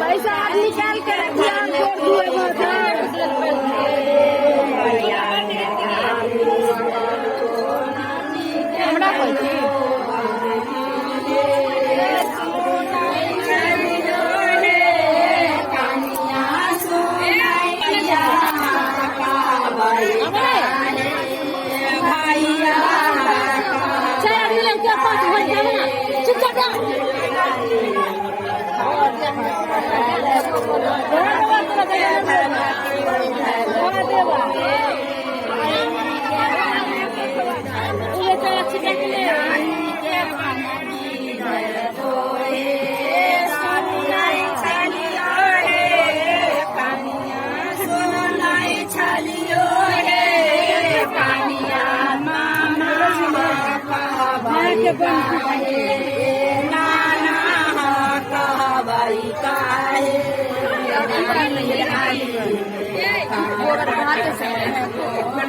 पैसा निकाल के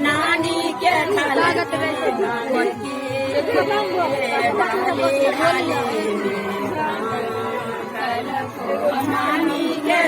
नानी के लागत नानी के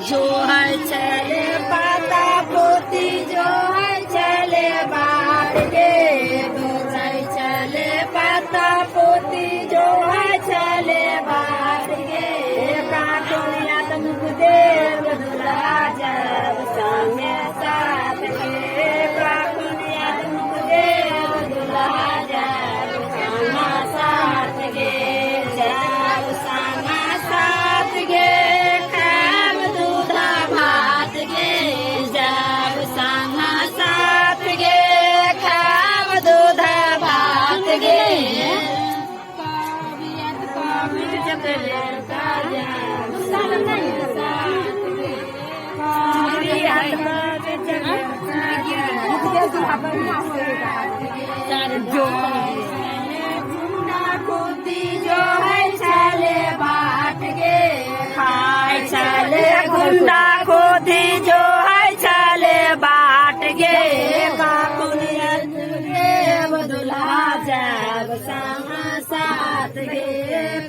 जो है चले पाता पोती जो है चले बाहर गे चले पाता पोती जो है चले बाहर गे काटोया तुमक देव दुला जब सामने साथ गे काटोया तुमक देव दुला जब सामा साथ गे जब सामा साथ गे भात गे जो गुंडा खुदी जो है चले बाट गे खाए चले गुंडा खुदी जो है चले बाट गे देव दुल्हा जब संग साथ गे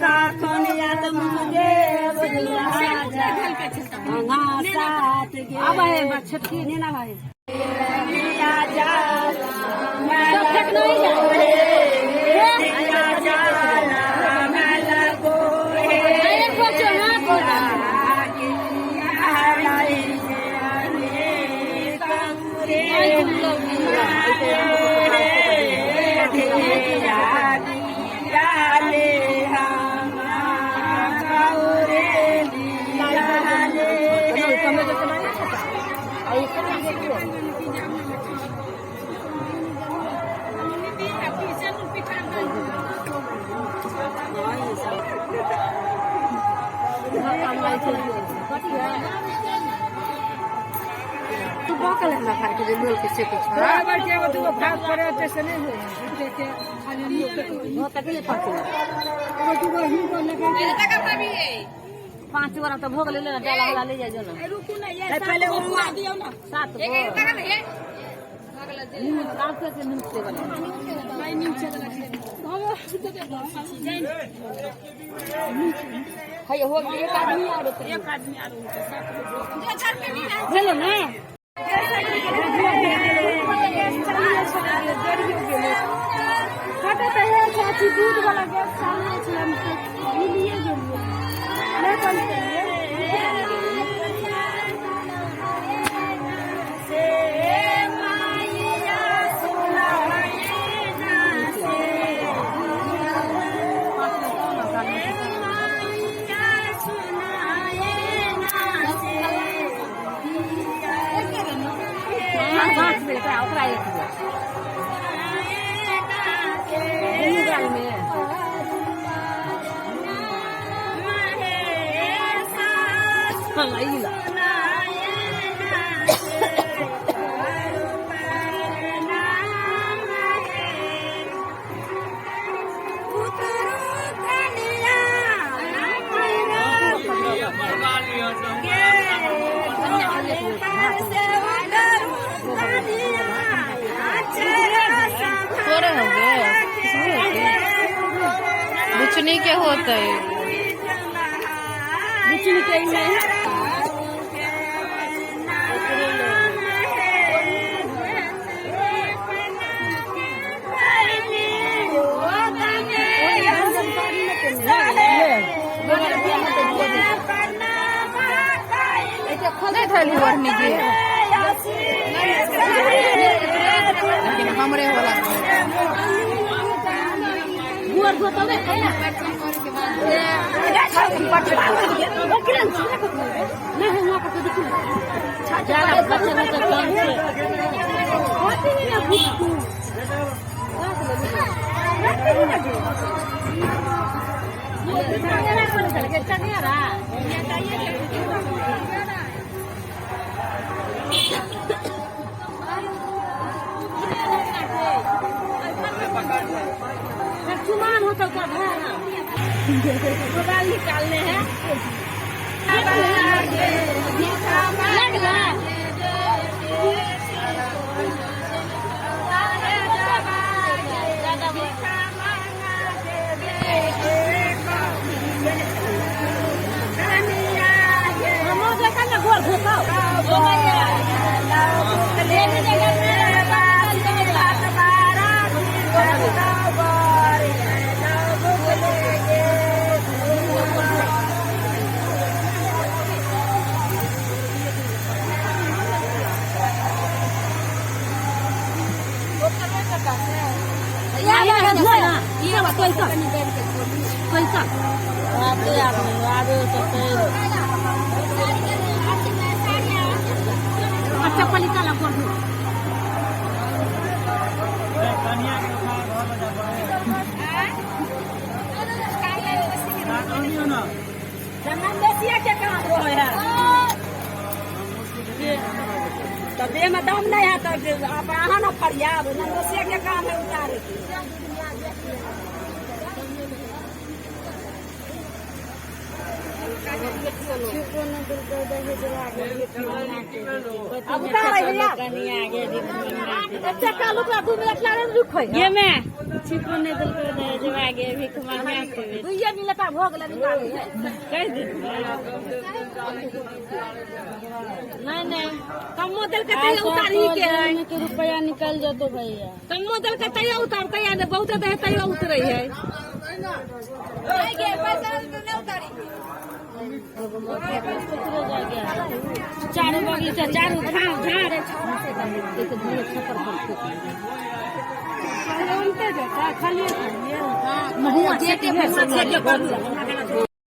काकुनियत देव दुल्हा जब साथ गे अब है छटकी नहीं ना भाई तू बाकल है ना खाए के बोल के से कुछ बराबर के वो तू भाग करे जैसे नहीं हो देखे खाली वो तक ले पाछे वो तू वो ही को लगे मेरे तक भाभी है 5 बार तो भोग ले लेना डाला वाला ले जा जो ना रुको ना ये पहले वो मार दियो ना 7 एक तक है भागला दे रात से नीचे वाला नहीं नीचे वाला हाय हो गया एक आदमी आ रहा चलो ना खाता तो है चाची दूध वाला गैस सामने से हम लिए जो ले बनते हैं से माया सुनाए ना से बात बेटा ओकरा एक निकाल में हां बुचनी के होता है बुचनी के में खुदे थैली बढ़नी जी लेकिन हमरे होला गुआर गोतो में है ना नहीं हुआ को देखो ज्यादा बच्चे में तो कम से होती नहीं ना भूख चुमान होता क्या मोबाइल निकालने हैं चप्पल निकाला देह में दम नहीं है तो आप अहाँ ना फरियाब नंदोसिया के काम है उतारे अब उतारे भैया चक्का लुका 2 मिनट लाने रुक ये में छिपो नहीं दिल को दे जब आगे भी कमाने आते 2 मिनट भोग ले निकाले कह दे नहीं कम मोदल के तैया उतारी के रुपया निकल जातो भैया कम मोदल के तैया उतार तैया दे बहुत दे तैया उतरे है गे पैसा न उतारी चारों बगीचा चारों झाड़ एक धूल छपर पर खाली महुआ